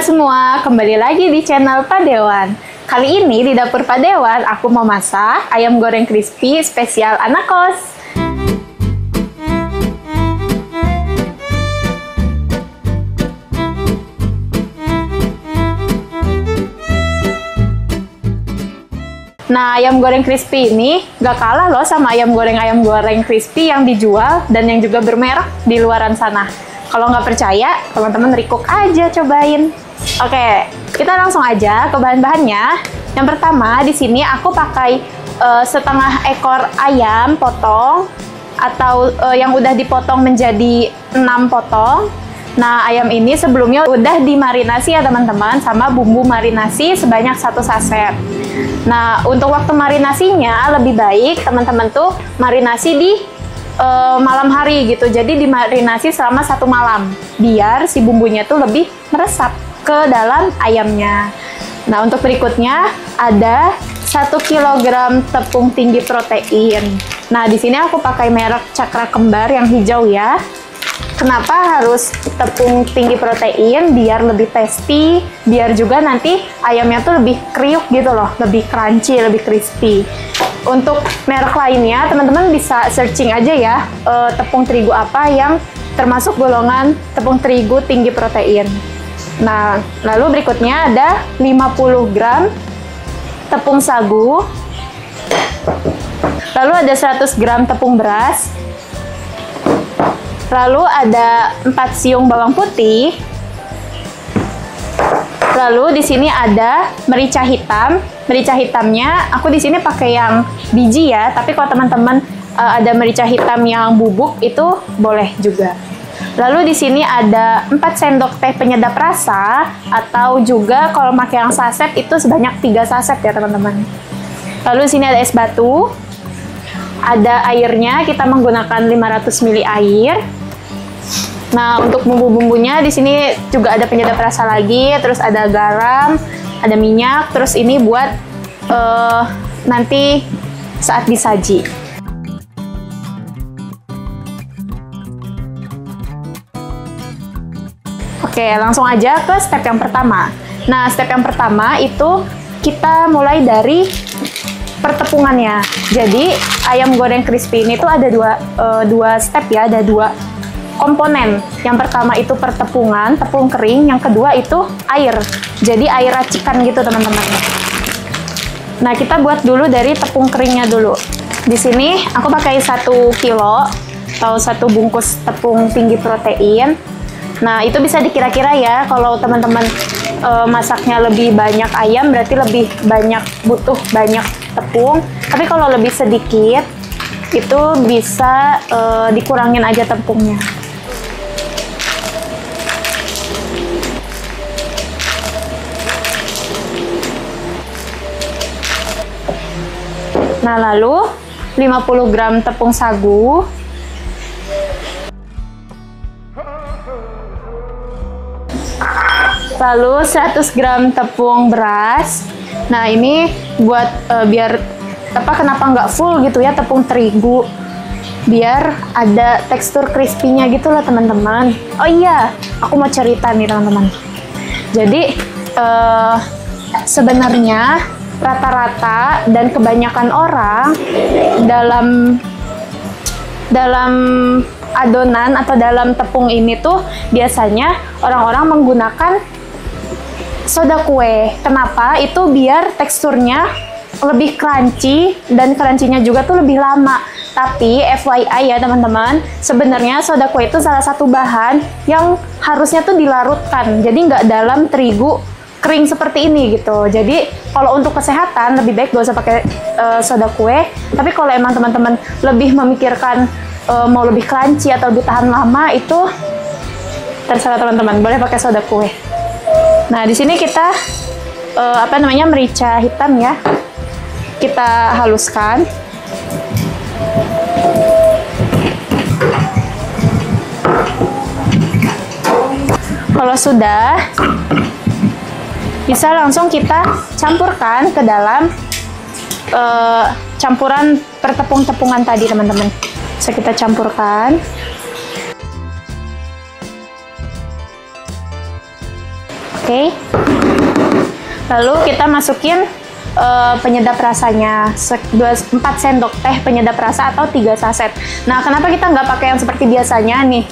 teman-teman semua, kembali lagi di channel Pak Dewan. Kali ini di dapur Pak Dewan, aku mau masak ayam goreng crispy spesial anak kos. Nah, ayam goreng crispy ini gak kalah loh sama ayam goreng crispy yang dijual dan yang juga bermerek di luaran sana. Kalau nggak percaya, teman-teman recook aja cobain. Oke, kita langsung aja ke bahan-bahannya. Yang pertama, di sini aku pakai setengah ekor ayam potong atau yang udah dipotong menjadi 6 potong. Nah, ayam ini sebelumnya udah dimarinasi ya teman-teman sama bumbu marinasi sebanyak 1 saset. Nah, untuk waktu marinasinya lebih baik teman-teman tuh marinasi di malam hari gitu, jadi dimarinasi selama 1 malam biar si bumbunya tuh lebih meresap ke dalam ayamnya. Nah, untuk berikutnya ada 1 kg tepung tinggi protein. Nah, di sini aku pakai merek Cakra Kembar yang hijau ya. Kenapa harus tepung tinggi protein? Biar lebih tasty, biar juga nanti ayamnya tuh lebih kriuk gitu loh, lebih crunchy, lebih crispy. Untuk merek lainnya, teman-teman bisa searching aja ya, tepung terigu apa yang termasuk golongan tepung terigu tinggi protein. Nah, lalu berikutnya ada 50 gram tepung sagu, lalu ada 100 gram tepung beras, lalu ada 4 siung bawang putih, lalu di sini ada merica hitam. Merica hitamnya aku di sini pakai yang biji ya, tapi kalau teman-teman ada merica hitam yang bubuk itu boleh juga. Lalu di sini ada 4 sendok teh penyedap rasa, atau juga kalau pakai yang saset itu sebanyak 3 saset ya teman-teman. Lalu di sini ada es batu, ada airnya, kita menggunakan 500 ml air. Nah, untuk bumbu-bumbunya di sini juga ada penyedap rasa lagi, terus ada garam, ada minyak, terus ini buat nanti saat disaji. Oke, langsung aja ke step yang pertama. Nah, step yang pertama itu kita mulai dari pertepungannya. Jadi, ayam goreng crispy ini tuh ada dua step ya, ada 2 komponen. Yang pertama itu pertepungan, tepung kering. Yang kedua itu air. Jadi air racikan gitu teman-teman. Nah, kita buat dulu dari tepung keringnya dulu. Di sini aku pakai 1 kilo atau 1 bungkus tepung tinggi protein. Nah, itu bisa dikira-kira ya, kalau teman-teman masaknya lebih banyak ayam berarti lebih butuh banyak tepung. Tapi kalau lebih sedikit itu bisa dikurangin aja tepungnya. Nah, lalu 50 gram tepung sagu, lalu 100 gram tepung beras. Nah, ini buat biar kenapa nggak full gitu ya tepung terigu, biar ada tekstur crispy-nya gitu loh teman-teman. Oh iya, aku mau cerita nih teman-teman. Jadi sebenarnya rata-rata dan kebanyakan orang dalam adonan atau dalam tepung ini tuh biasanya orang-orang menggunakan soda kue. Kenapa? Itu biar teksturnya lebih crunchy dan crunchy-nya juga tuh lebih lama. Tapi FYI ya teman-teman, sebenarnya soda kue itu salah satu bahan yang harusnya tuh dilarutkan. Jadi nggak dalam terigu kering seperti ini gitu. Jadi kalau untuk kesehatan lebih baik gak usah pakai soda kue. Tapi kalau emang teman-teman lebih memikirkan mau lebih crunchy atau ditahan lama, itu terserah teman-teman, boleh pakai soda kue. Nah, di sini kita merica hitam ya, kita haluskan. Kalau sudah, bisa langsung kita campurkan ke dalam campuran pertepung-tepungan tadi teman-teman. Bisa kita campurkan. Oke. Lalu kita masukin penyedap rasanya, 4 sendok teh penyedap rasa atau 3 saset. Nah, kenapa kita nggak pakai yang seperti biasanya nih,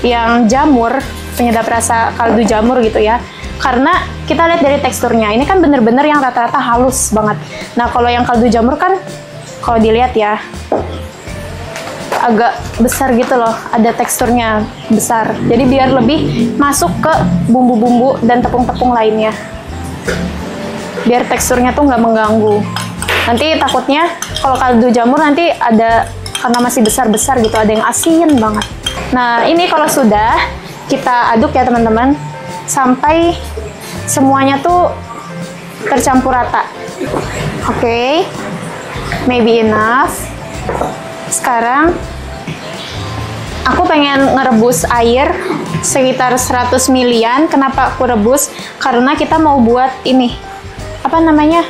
yang jamur, penyedap rasa kaldu jamur gitu ya? Karena kita lihat dari teksturnya, ini kan bener-bener yang rata-rata halus banget. Nah, kalau yang kaldu jamur kan, kalau dilihat ya, agak besar gitu loh, ada teksturnya besar. Jadi biar lebih masuk ke bumbu-bumbu dan tepung-tepung lainnya. Biar teksturnya tuh nggak mengganggu. Nanti takutnya kalau kaldu jamur nanti ada, karena masih besar-besar gitu, ada yang asin banget. Nah, ini kalau sudah kita aduk ya teman-teman, sampai semuanya tuh tercampur rata. Oke, maybe enough. Sekarang aku pengen ngerebus air sekitar 100 ml. Kenapa aku rebus? Karena kita mau buat ini, apa namanya,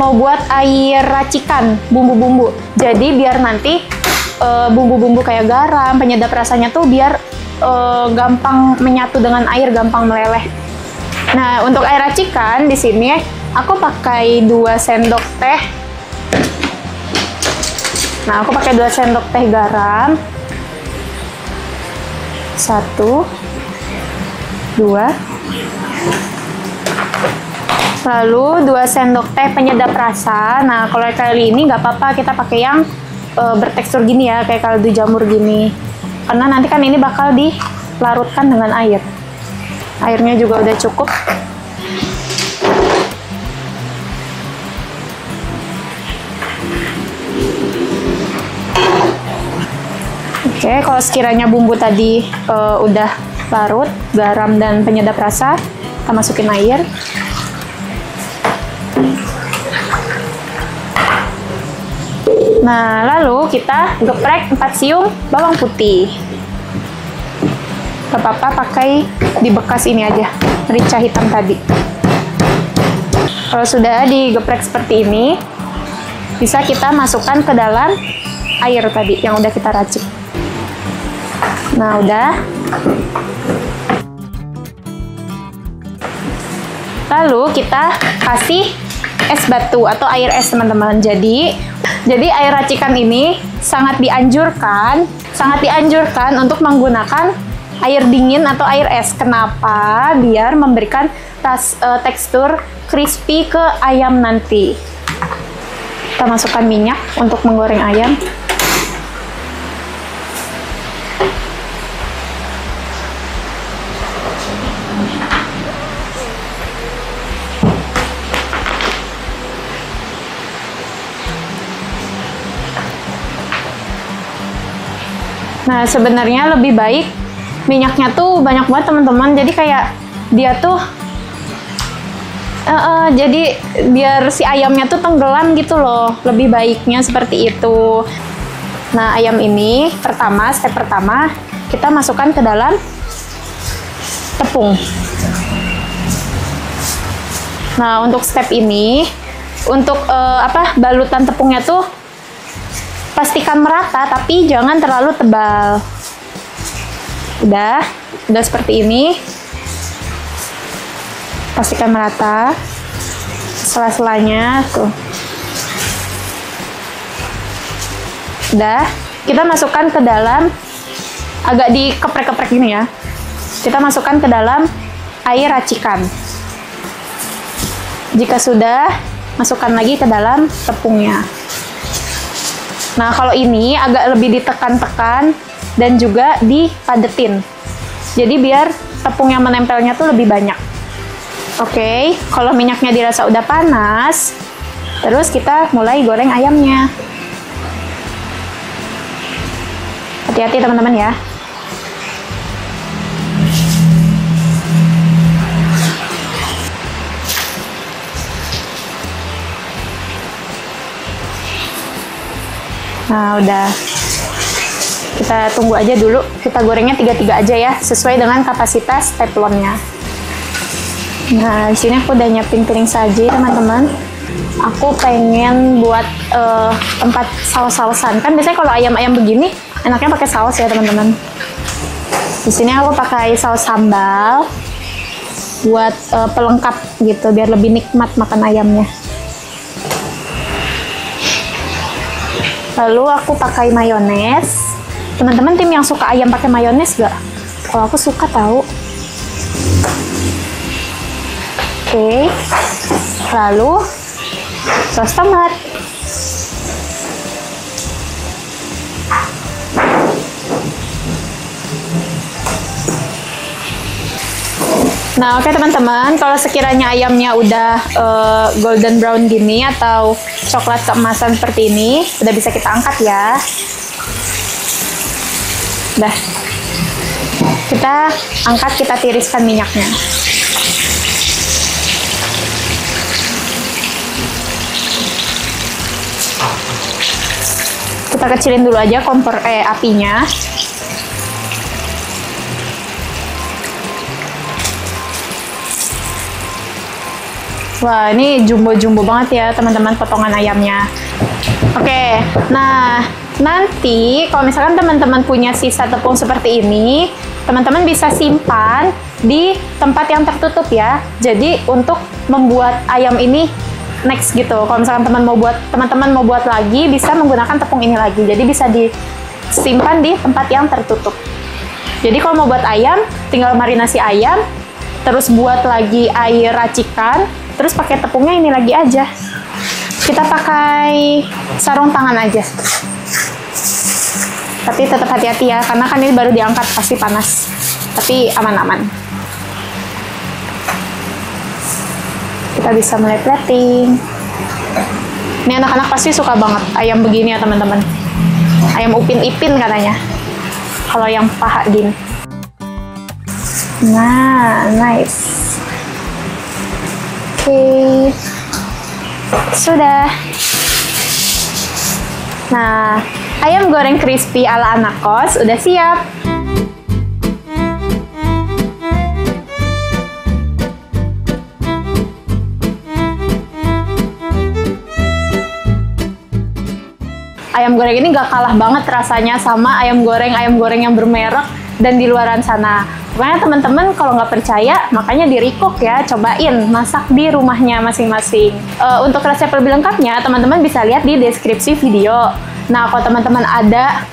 mau buat air racikan bumbu-bumbu. Jadi biar nanti bumbu-bumbu kayak garam, penyedap rasanya tuh biar gampang menyatu dengan air, gampang meleleh. Nah, untuk air racikan di sini aku pakai 2 sendok teh. Nah, aku pakai 2 sendok teh garam. 1, 2. Lalu 2 sendok teh penyedap rasa. Nah, kalau kali ini nggak apa-apa, kita pakai yang bertekstur gini ya, kayak kaldu jamur gini. Karena nanti kan ini bakal dilarutkan dengan air. Airnya juga udah cukup. Oke, kalau sekiranya bumbu tadi udah larut, garam dan penyedap rasa, kita masukin air. Nah, lalu kita geprek 4 siung bawang putih. Gak apa-apa, pakai di bekas ini aja, merica hitam tadi. Kalau sudah digeprek seperti ini, bisa kita masukkan ke dalam air tadi yang udah kita racik. Nah, udah. Lalu kita kasih es batu atau air es, teman-teman. Jadi air racikan ini sangat dianjurkan untuk menggunakan air dingin atau air es. Kenapa? Biar memberikan tekstur crispy ke ayam nanti. Kita masukkan minyak untuk menggoreng ayam. Nah, sebenarnya lebih baik minyaknya tuh banyak banget teman-teman. Jadi kayak dia tuh jadi biar si ayamnya tuh tenggelam gitu loh. Lebih baiknya seperti itu. Nah, ayam ini step pertama kita masukkan ke dalam tepung. Nah, untuk step ini, untuk balutan tepungnya tuh pastikan merata, tapi jangan terlalu tebal. Udah seperti ini. Pastikan merata sela-selanya tuh. Udah, kita masukkan ke dalam, agak dikeprek-keprek gini ya. Kita masukkan ke dalam air racikan. Jika sudah, masukkan lagi ke dalam tepungnya. Nah, kalau ini agak lebih ditekan-tekan dan juga dipadetin. Jadi biar tepung yang menempelnya tuh lebih banyak. Oke, kalau minyaknya dirasa udah panas, terus kita mulai goreng ayamnya. Hati-hati teman-teman ya. Nah, udah. Kita tunggu aja dulu. Kita gorengnya 3-3 aja ya, sesuai dengan kapasitas teflonnya. Nah, di sini aku udah nyiapin piring saji, teman-teman. Aku pengen buat tempat saus-sausan. Kan biasanya kalau ayam-ayam begini, enaknya pakai saus ya, teman-teman. Di sini aku pakai saus sambal. buat pelengkap gitu, biar lebih nikmat makan ayamnya. Lalu aku pakai mayones. Teman-teman tim yang suka ayam pakai mayones gak? Kalau aku suka tahu. Oke. Lalu saus tomat. Nah, oke teman-teman, kalau sekiranya ayamnya udah golden brown gini atau coklat keemasan seperti ini, udah bisa kita angkat ya. Udah. Kita angkat, kita tiriskan minyaknya. Kita kecilin dulu aja kompor apinya. Wah, ini jumbo-jumbo banget ya teman-teman potongan ayamnya. Oke, nah nanti kalau misalkan teman-teman punya sisa tepung seperti ini, teman-teman bisa simpan di tempat yang tertutup ya. Jadi untuk membuat ayam ini next gitu. Kalau misalkan teman-teman mau buat lagi, bisa menggunakan tepung ini lagi. Jadi bisa disimpan di tempat yang tertutup. Jadi kalau mau buat ayam, tinggal marinasi ayam, terus buat lagi air racikan, terus pakai tepungnya ini lagi aja. Kita pakai sarung tangan aja. Tapi tetap hati-hati ya, karena kan ini baru diangkat, pasti panas. Tapi aman-aman. Kita bisa mulai plating. Ini anak-anak pasti suka banget ayam begini ya teman-teman. Ayam upin ipin katanya. Kalau yang paha gini. Nah, nice. Oke, sudah. Nah, ayam goreng crispy ala anak kos udah siap. Ayam goreng ini gak kalah banget rasanya sama ayam goreng yang bermerek dan di luaran sana. Pokoknya teman-teman kalau nggak percaya, makanya di recook ya, cobain masak di rumahnya masing-masing. Untuk resep lebih lengkapnya, teman-teman bisa lihat di deskripsi video. Nah, kalau teman-teman ada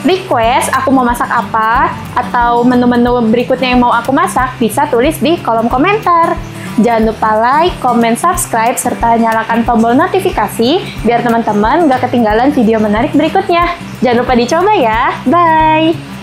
request aku mau masak apa, atau menu-menu berikutnya yang mau aku masak, bisa tulis di kolom komentar. Jangan lupa like, comment, subscribe, serta nyalakan tombol notifikasi, biar teman-teman nggak ketinggalan video menarik berikutnya. Jangan lupa dicoba ya, bye!